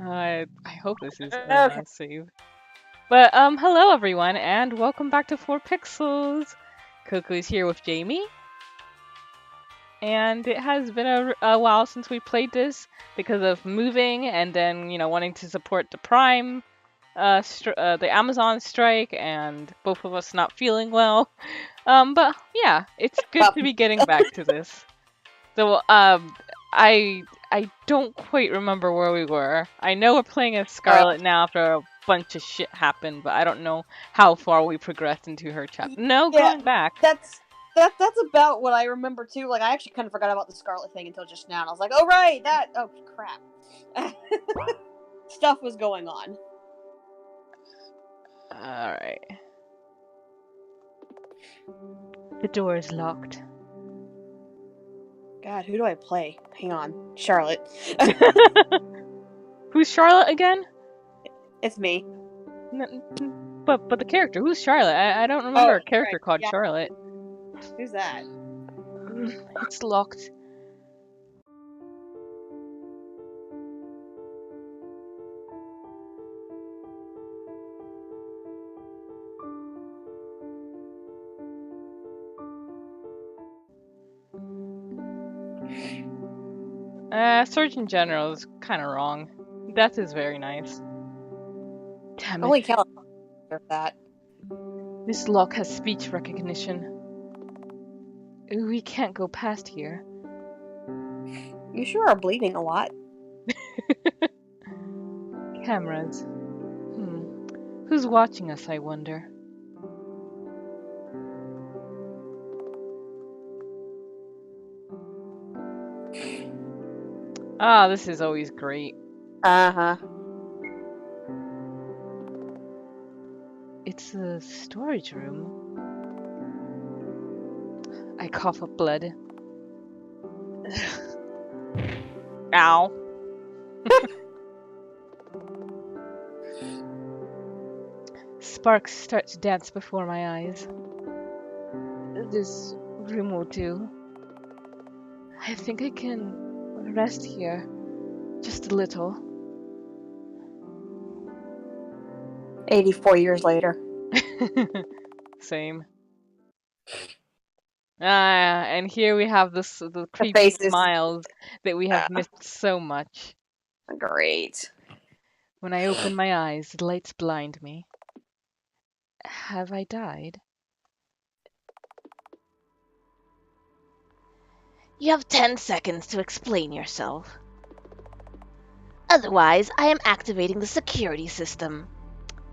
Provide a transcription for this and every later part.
I hope this is Okay. a save. But hello everyone, and welcome back to 4pixels. Coco's here with Jamie, and it has been a while since we played this because of moving and then wanting to support the Prime, the Amazon strike, and both of us not feeling well. But yeah, it's good Well, to be getting back to this. So I don't quite remember where we were. I know we're playing as uh, Scarlet now after a bunch of shit happened, but I don't know how far we progressed into her chapter. No, yeah, going back. that's about what I remember too. Like I actually kind of forgot about the Scarlet thing until just now, and I was like, "Oh right, that. Oh crap." Stuff was going on. All right. The door is locked. God, who do I play? Hang on, Charlotte. Who's Charlotte again? It's me. But the character, who's Charlotte? I don't remember Oh, a character right. called Yeah. Charlotte. Who's that? It's locked. Surgeon General is kind of wrong. Death is very nice. Damn Holy it. cow! That. This lock has speech recognition. We can't go past here. You sure are bleeding a lot. Cameras. Who's watching us, I wonder? Ah, this is always great. Uh-huh. It's a storage room. I cough up blood. Ow. Sparks start to dance before my eyes. This room will do. I think I can rest here. Just a little. 84 years later. Same. And here we have the The creepy faces. smiles that we have missed so much. Great. When I open my eyes, the lights blind me. Have I died? You have 10 seconds to explain yourself. Otherwise, I am activating the security system.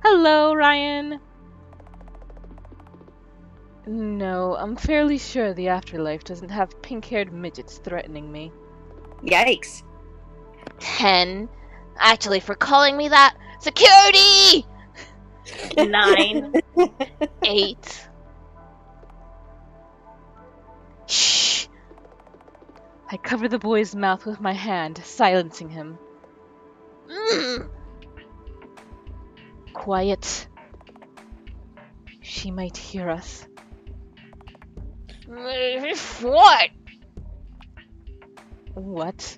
Hello, Ryan! No, I'm fairly sure the afterlife doesn't have pink-haired midgets threatening me. Yikes. 10. Actually, for calling me that, security! 9. 8. Shh! I cover the boy's mouth with my hand, silencing him. Quiet. She might hear us. What? What?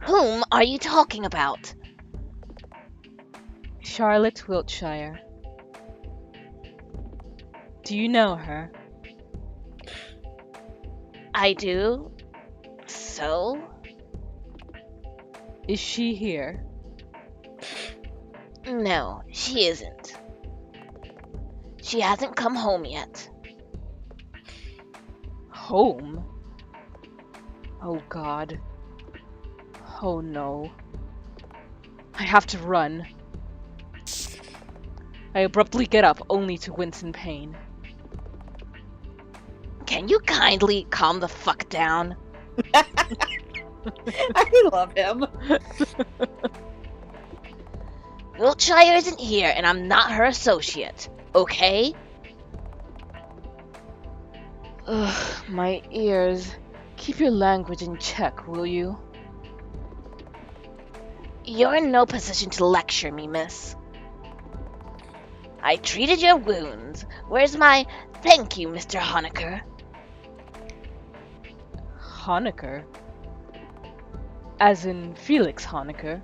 Whom are you talking about? Charlotte Wiltshire. Do you know her? I do. So? Is she here? No, she isn't. She hasn't come home yet. Home? Oh God. Oh no. I have to run. I abruptly get up, only to wince in pain. Can you kindly calm the fuck down? I love him. Wiltshire isn't here, and I'm not her associate, okay? Ugh, my ears. Keep your language in check, will you? You're in no position to lecture me, miss. I treated your wounds. Where's my thank you, Mr. Honecker? Honecker? As in Felix Honecker.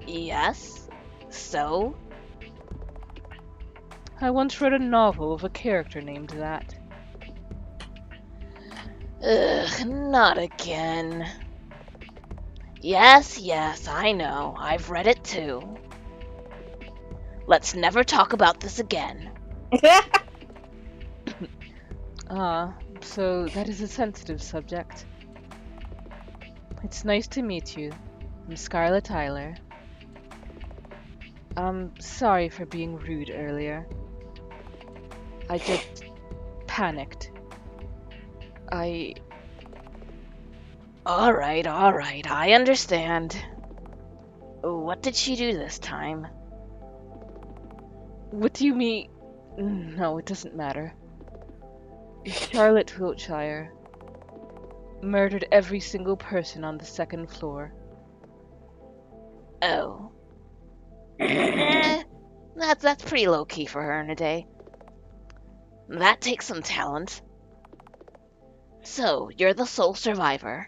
Yes? So? I once read a novel of a character named that. Ugh, not again. Yes, I know. I've read it too. Let's never talk about this again. So that is a sensitive subject. It's nice to meet you. I'm Scarlett Tyler. I'm sorry for being rude earlier. I just panicked. Alright, I understand. What did she do this time? What do you mean? No, it doesn't matter. Charlotte Wiltshire murdered every single person on the second floor. Oh. That's pretty low key for her in a day. That takes some talent. So, you're the sole survivor.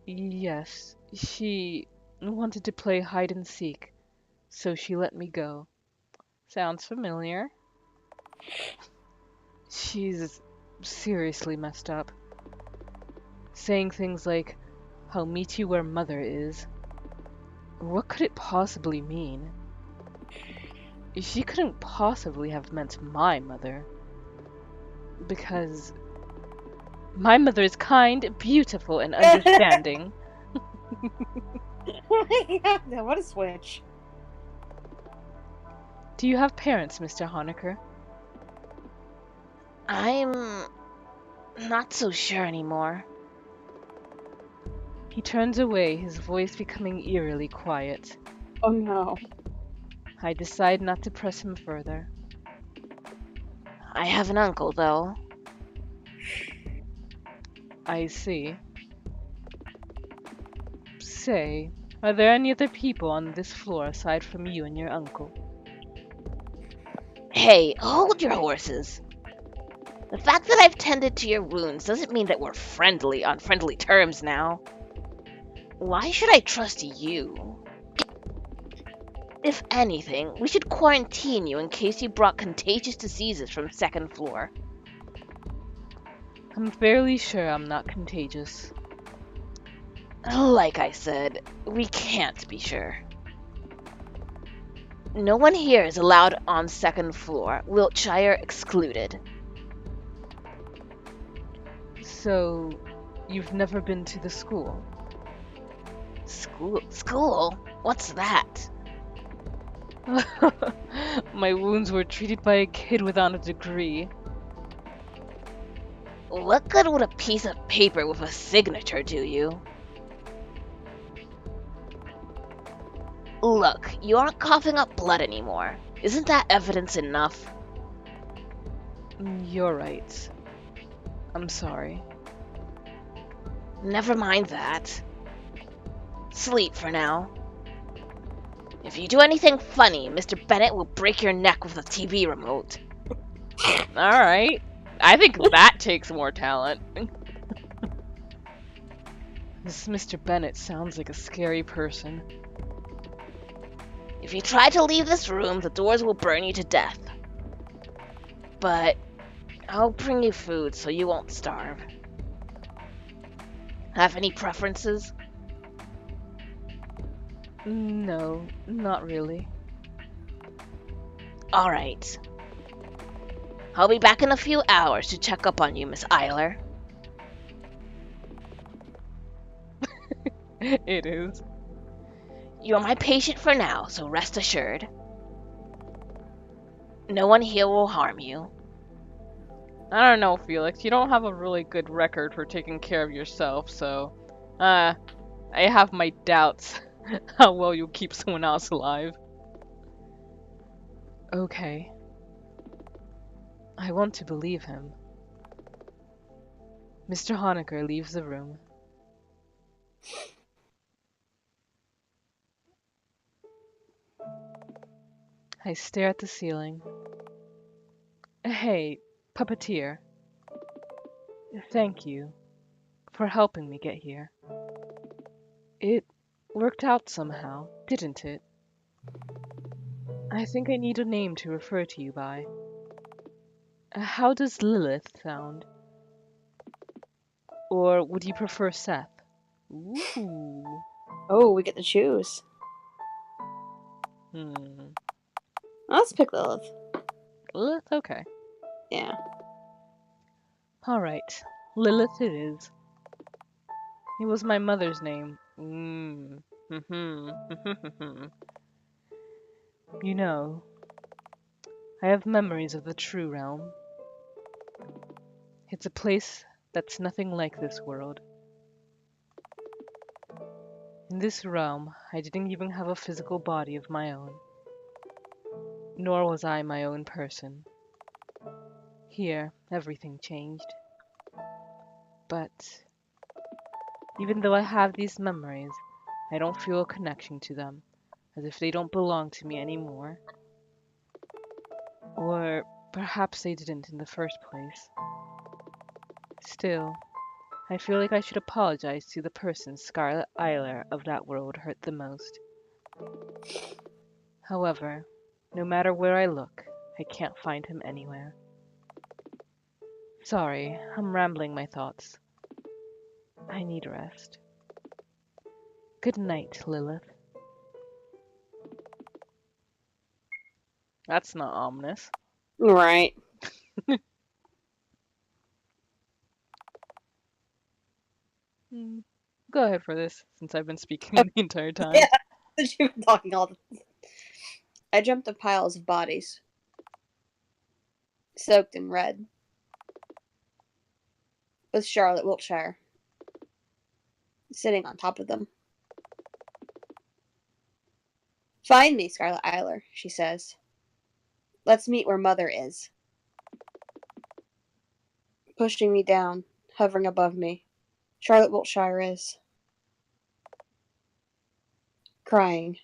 Yes, she wanted to play hide and seek, so she let me go. Sounds familiar. She's seriously messed up. Saying things like, "I'll meet you where mother is." What could it possibly mean? She couldn't possibly have meant my mother. Because my mother is kind, beautiful, and understanding. What a switch. Do you have parents, Mr. Honecker? I'm not so sure anymore. He turns away, his voice becoming eerily quiet. Oh no. I decide not to press him further. I have an uncle, though. I see. Say, are there any other people on this floor aside from you and your uncle? Hey, hold your horses. The fact that I've tended to your wounds doesn't mean that we're friendly on friendly terms now. Why should I trust you? If anything, we should quarantine you in case you brought contagious diseases from second floor. I'm fairly sure I'm not contagious. Like I said, we can't be sure. No one here is allowed on second floor, Wiltshire excluded. So, you've never been to the school? School? What's that? My wounds were treated by a kid without a degree. What good would a piece of paper with a signature do you? Look, you aren't coughing up blood anymore. Isn't that evidence enough? You're right. I'm sorry. Never mind that. Sleep for now. If you do anything funny, Mr. Bennett will break your neck with a TV remote. Alright. I think that takes more talent. This Mr. Bennett sounds like a scary person. If you try to leave this room, the doors will burn you to death. But I'll bring you food so you won't starve. Have any preferences? No, not really. Alright. I'll be back in a few hours to check up on you, Miss Eiler. It is. You're my patient for now, so rest assured. No one here will harm you. I don't know, Felix. You don't have a really good record for taking care of yourself, so... I have my doubts how well you'll keep someone else alive. Okay. I want to believe him. Mr. Honecker leaves the room. I stare at the ceiling. Hey, puppeteer. Thank you. for helping me get here. It worked out somehow, didn't it? I think I need a name to refer to you by. How does Lilith sound? Or would you prefer Seth? Ooh. Oh, we get to choose. Let's pick Lilith. Lilith? Okay. Yeah. Alright. Lilith it is. It was my mother's name. You know, I have memories of the true realm. It's a place that's nothing like this world. In this realm, I didn't even have a physical body of my own. Nor was I my own person. Here, everything changed. But even though I have these memories, I don't feel a connection to them, as if they don't belong to me anymore. Or perhaps they didn't in the first place. Still, I feel like I should apologize to the person Scarlet Isler of that world hurt the most. However, no matter where I look, I can't find him anywhere. Sorry, I'm rambling my thoughts. I need rest. Good night, Lilith. That's not ominous. Right. Go ahead for this, since I've been speaking the entire time. Yeah. You've been talking all the... I jumped to piles of bodies. Soaked in red. With Charlotte Wiltshire sitting on top of them. Find me, Scarlet Isler, she says. Let's meet where Mother is. Pushing me down, hovering above me. Charlotte Wiltshire is. Crying.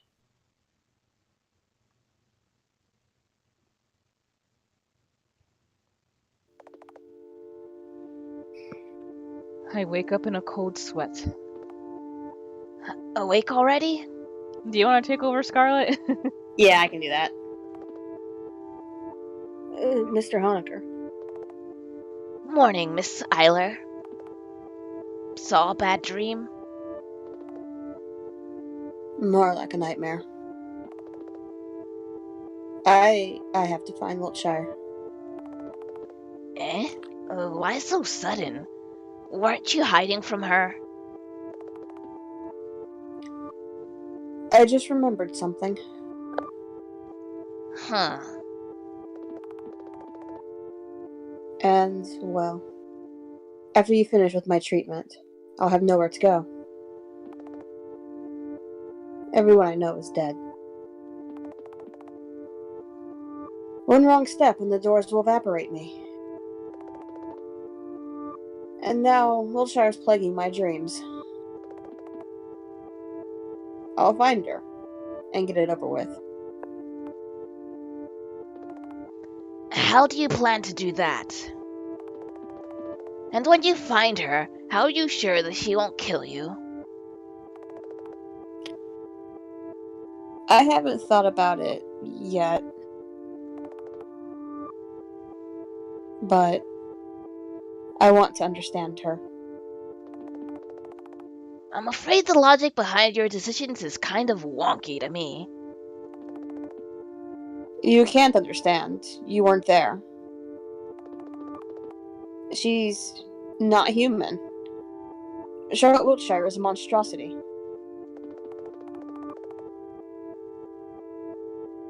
I wake up in a cold sweat. Awake already? Do you want to take over, Scarlet? Yeah, I can do that. Mr. Honecker. Morning, Miss Eiler. Saw a bad dream? More like a nightmare. I have to find Wiltshire. Eh? Why so sudden? Weren't you hiding from her? I just remembered something. Huh. And, well, after you finish with my treatment, I'll have nowhere to go. Everyone I know is dead. One wrong step and the doors will evaporate me. And now Wiltshire's plaguing my dreams. I'll find her and get it over with. How do you plan to do that? And when you find her, how are you sure that she won't kill you? I haven't thought about it yet. But I want to understand her. I'm afraid the logic behind your decisions is kind of wonky to me. You can't understand. You weren't there. She's not human. Charlotte Wiltshire is a monstrosity.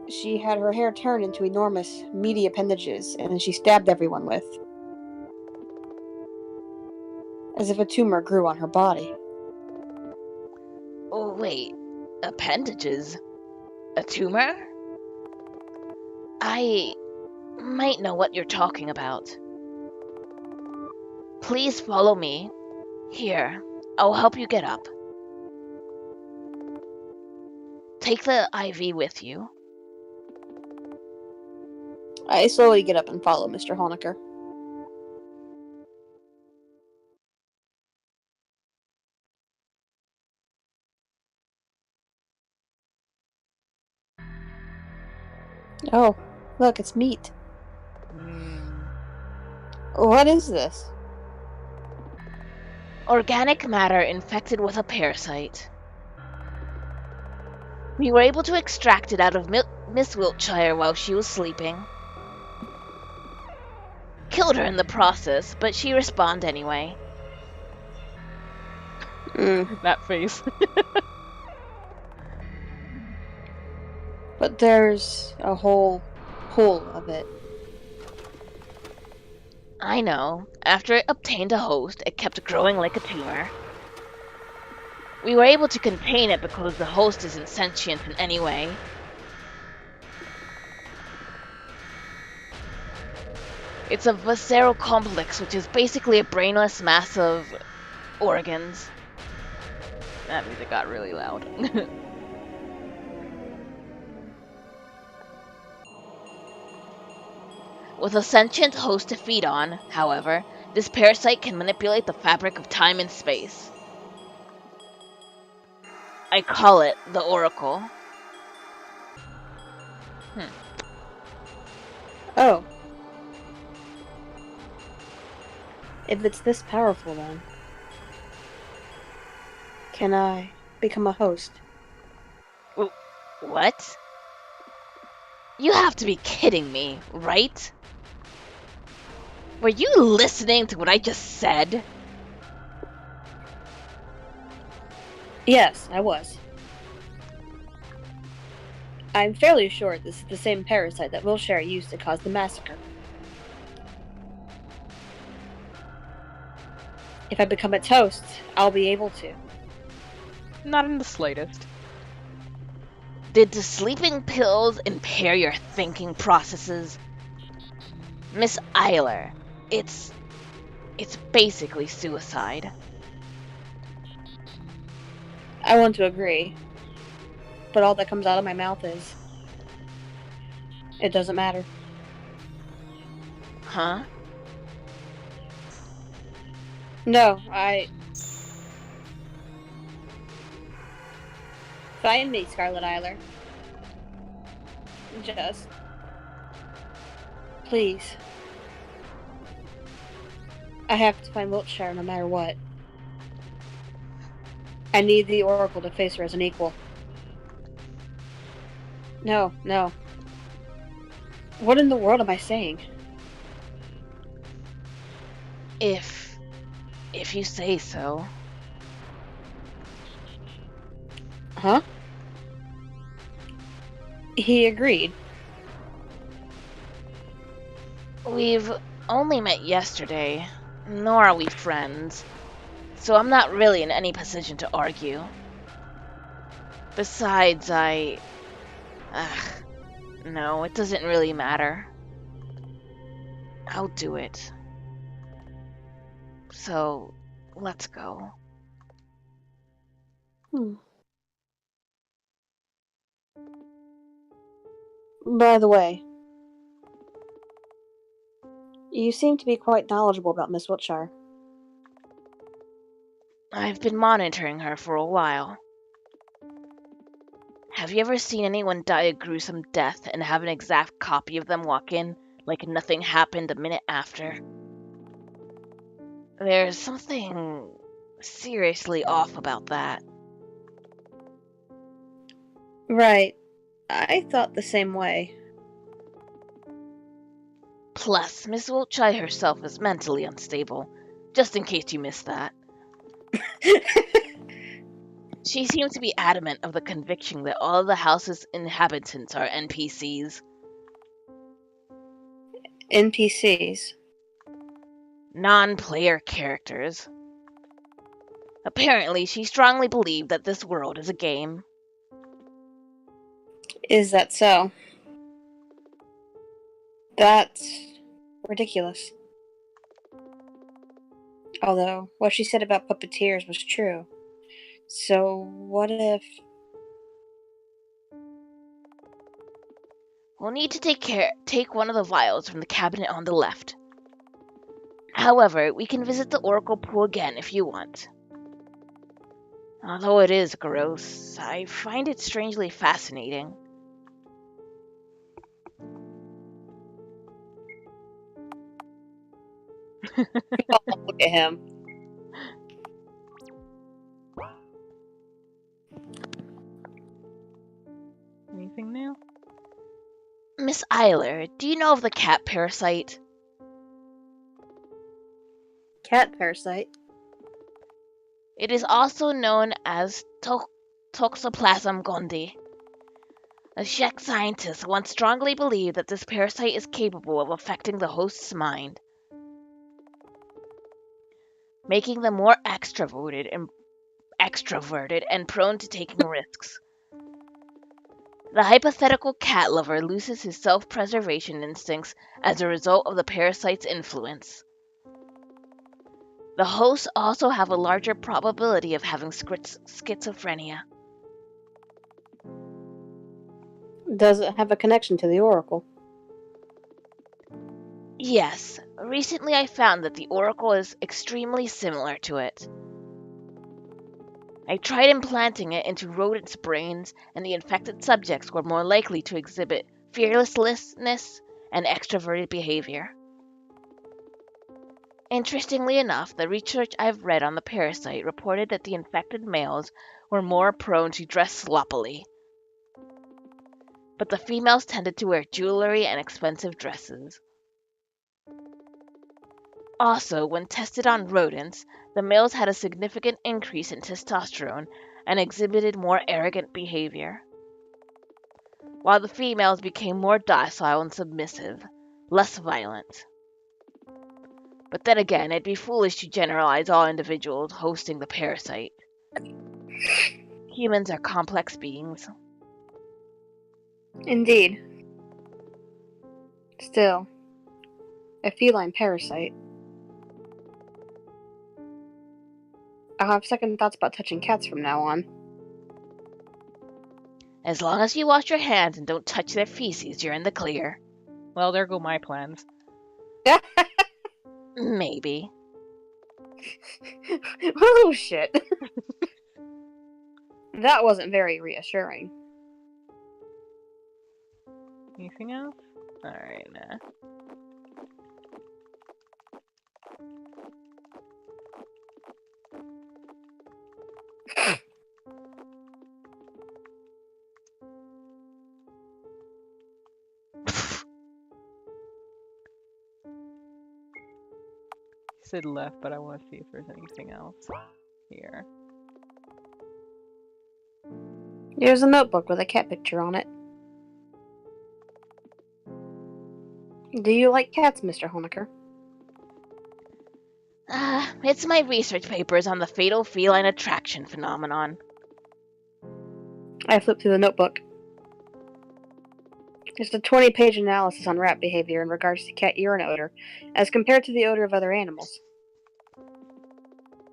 She had her hair turned into enormous, meaty appendages, and she stabbed everyone with. As if a tumor grew on her body. Oh, wait. Appendages? A tumor? I might know what you're talking about. Please follow me. Here, I'll help you get up. Take the IV with you. I slowly get up and follow Mr. Honecker. Oh, look, it's meat. What is this? Organic matter infected with a parasite. We were able to extract it out of Miss Wiltshire while she was sleeping. Killed her in the process, but she respawned anyway. That face. But there's a whole pool of it. I know. After it obtained a host, it kept growing like a tumor. We were able to contain it because the host isn't sentient in any way. It's a visceral complex, which is basically a brainless mass of organs. That music got really loud. With a sentient host to feed on, however, this parasite can manipulate the fabric of time and space. I call it the Oracle. Oh. If it's this powerful, then. Can I become a host? What? You have to be kidding me, right? Were you listening to what I just said? Yes, I was. I'm fairly sure this is the same parasite that Wilshire used to cause the massacre. If I become its host, I'll be able to. Not in the slightest. Did the sleeping pills impair your thinking processes? Miss Eiler, it's basically suicide. I want to agree. But all that comes out of my mouth is... it doesn't matter. Huh? No, Find me, Scarlet Eiler. Just... please. I have to find Wiltshire no matter what. I need the Oracle to face her as an equal. No. What in the world am I saying? If you say so. Huh? He agreed. We've only met yesterday, nor are we friends, so I'm not really in any position to argue. Besides, no, it doesn't really matter. I'll do it. So, let's go. By the way, you seem to be quite knowledgeable about Miss Wiltshire. I've been monitoring her for a while. Have you ever seen anyone die a gruesome death and have an exact copy of them walk in like nothing happened a minute after? There's something seriously off about that. Right. I thought the same way. Plus, Miss Wiltshire herself is mentally unstable, just in case you missed that. She seems to be adamant of the conviction that all of the house's inhabitants are NPCs. NPCs? Non-player characters. Apparently, she strongly believed that this world is a game. Is that so? That's ridiculous. Although, what she said about puppeteers was true. So, what if... We'll need to take one of the vials from the cabinet on the left. However, we can visit the Oracle Pool again if you want. Although it is gross, I find it strangely fascinating. Oh, look at him. Anything new? Miss Eiler, do you know of the cat parasite? Cat parasite. It is also known as Toxoplasm gondii. A Czech scientist once strongly believed that this parasite is capable of affecting the host's mind, making them more extroverted and prone to taking risks. The hypothetical cat lover loses his self-preservation instincts as a result of the parasite's influence. The hosts also have a larger probability of having schizophrenia. Does it have a connection to the Oracle? Yes, recently I found that the Oracle is extremely similar to it. I tried implanting it into rodents' brains, and the infected subjects were more likely to exhibit fearlessness and extroverted behavior. Interestingly enough, the research I've read on the parasite reported that the infected males were more prone to dress sloppily, but the females tended to wear jewelry and expensive dresses. Also, when tested on rodents, the males had a significant increase in testosterone and exhibited more arrogant behavior, while the females became more docile and submissive, less violent. But then again, it'd be foolish to generalize all individuals hosting the parasite. Humans are complex beings. Indeed. Still, a feline parasite. I'll have second thoughts about touching cats from now on. As long as you wash your hands and don't touch their feces, you're in the clear. Well, there go my plans. Maybe. Oh, shit. That wasn't very reassuring. Anything else? Alright, nah. Sid left, but I want to see if there's anything else here. Here's a notebook with a cat picture on it. Do you like cats, Mr. Honecker? It's my research papers on the fatal feline attraction phenomenon. I flipped through the notebook. It's a 20-page analysis on rat behavior in regards to cat urine odor, as compared to the odor of other animals.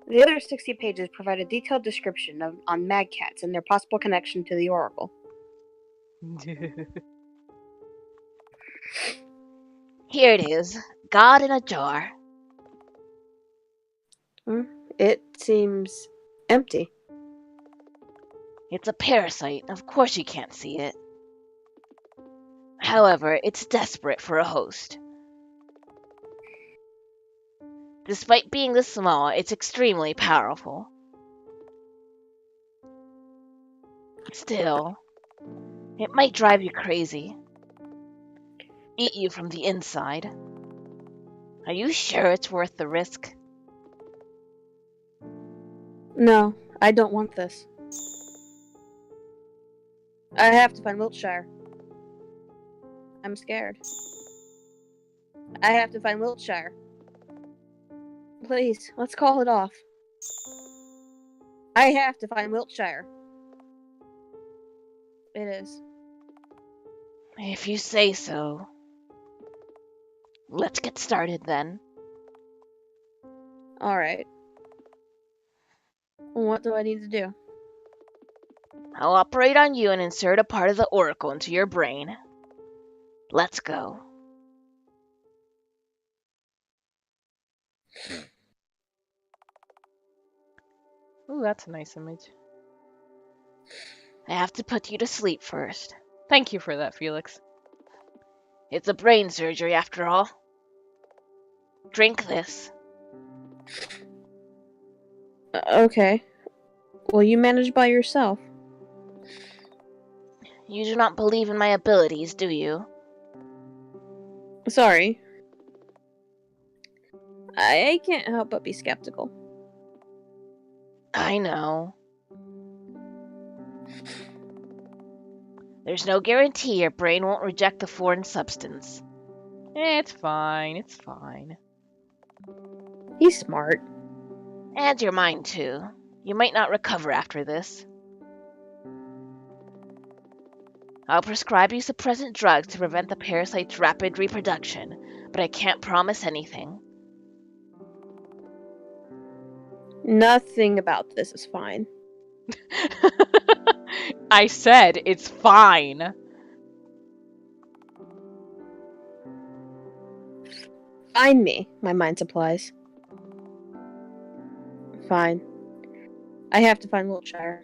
The other 60 pages provide a detailed description on mad cats and their possible connection to the Oracle. Here it is. God in a jar. It seems empty. It's a parasite. Of course you can't see it. However, it's desperate for a host. Despite being this small, it's extremely powerful. Still, it might drive you crazy. Eat you from the inside. Are you sure it's worth the risk? No, I don't want this. I have to find Wiltshire. I'm scared. I have to find Wiltshire. Please, let's call it off. I have to find Wiltshire. It is. If you say so. Let's get started then. Alright. What do I need to do? I'll operate on you and insert a part of the Oracle into your brain. Let's go. Ooh, that's a nice image. I have to put you to sleep first. Thank you for that, Felix. It's a brain surgery after all. Drink this. Okay. Well, you manage by yourself. You do not believe in my abilities, do you? Sorry. I can't help but be skeptical. I know. There's no guarantee your brain won't reject the foreign substance. It's fine. It's fine. He's smart. And your mind, too. You might not recover after this. I'll prescribe you suppressant drugs to prevent the parasite's rapid reproduction, but I can't promise anything. Nothing about this is fine. I said it's fine. Find me, my mind supplies. Fine. I have to find Wiltshire.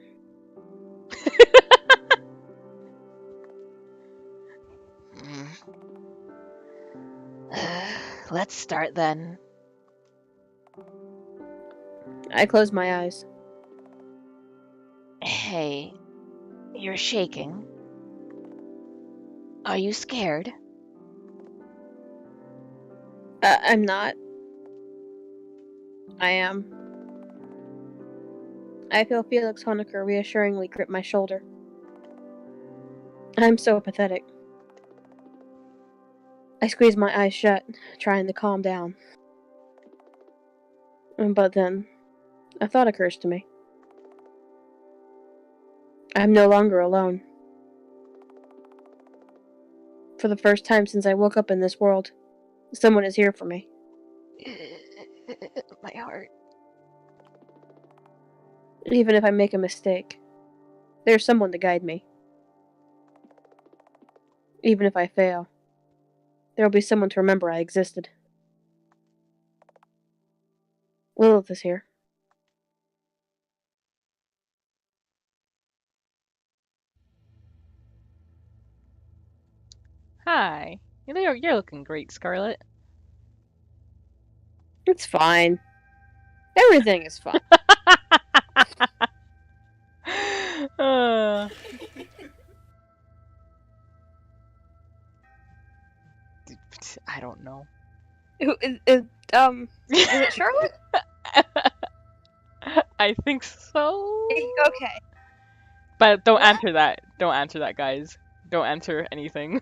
Let's start then. I close my eyes. Hey, you're shaking. Are you scared? I'm not. I am. I feel Felix Honecker reassuringly grip my shoulder. I'm so pathetic. I squeeze my eyes shut, trying to calm down. But then, a thought occurs to me. I'm no longer alone. For the first time since I woke up in this world, someone is here for me. My heart. Even if I make a mistake, there's someone to guide me. Even if I fail, there will be someone to remember I existed. Lillith is here. Hi. You're looking great, Scarlet. It's fine. Everything is fine. Uh, I don't know. Is it Charlotte? I think so. Okay. But don't What? answer that. Don't answer that, guys. Don't answer anything.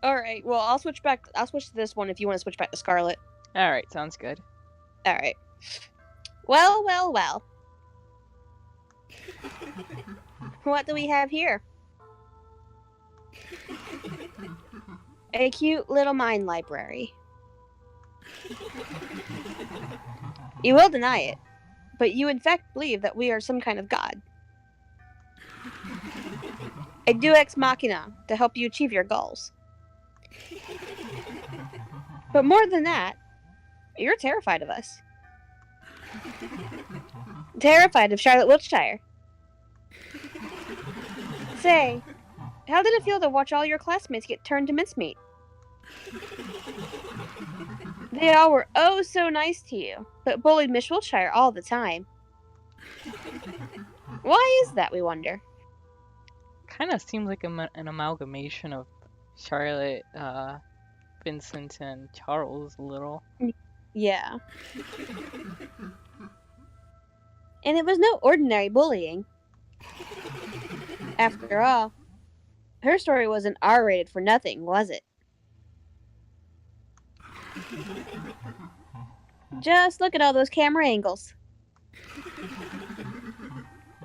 Alright, well, I'll switch to this one if you want to switch back to Scarlet. Alright, sounds good. Alright. Well. What do we have here? A cute little mine library. You will deny it, but you in fact believe that we are some kind of god. A deus ex machina to help you achieve your goals. But more than that, you're terrified of us. Terrified of Charlotte Wiltshire. Say, how did it feel to watch all your classmates get turned to mincemeat? They all were oh so nice to you, but bullied Miss Wiltshire all the time. Why is that, we wonder? Kind of seems like an amalgamation of Charlotte, Vincent, and Charles a little. Yeah. And it was no ordinary bullying. After all, her story wasn't R-rated for nothing, was it? Just look at all those camera angles.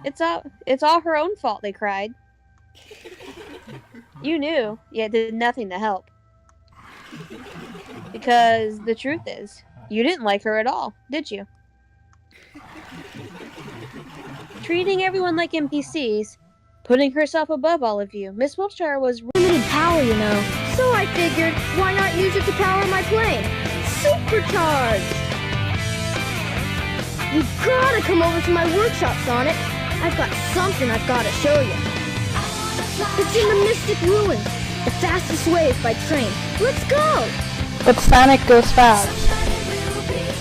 It's all her own fault, they cried. You knew, yet did nothing to help. Because the truth is, you didn't like her at all, did you? Treating everyone like NPCs, putting herself above all of you, Miss Wiltshire was Limited power, you know. So I figured, why not use it to power my plane? Supercharged! You gotta come over to my workshop, Sonic. I've got something I've gotta show you. It's in the Mystic Ruins. The fastest way is by train. Let's go! But Sonic goes fast.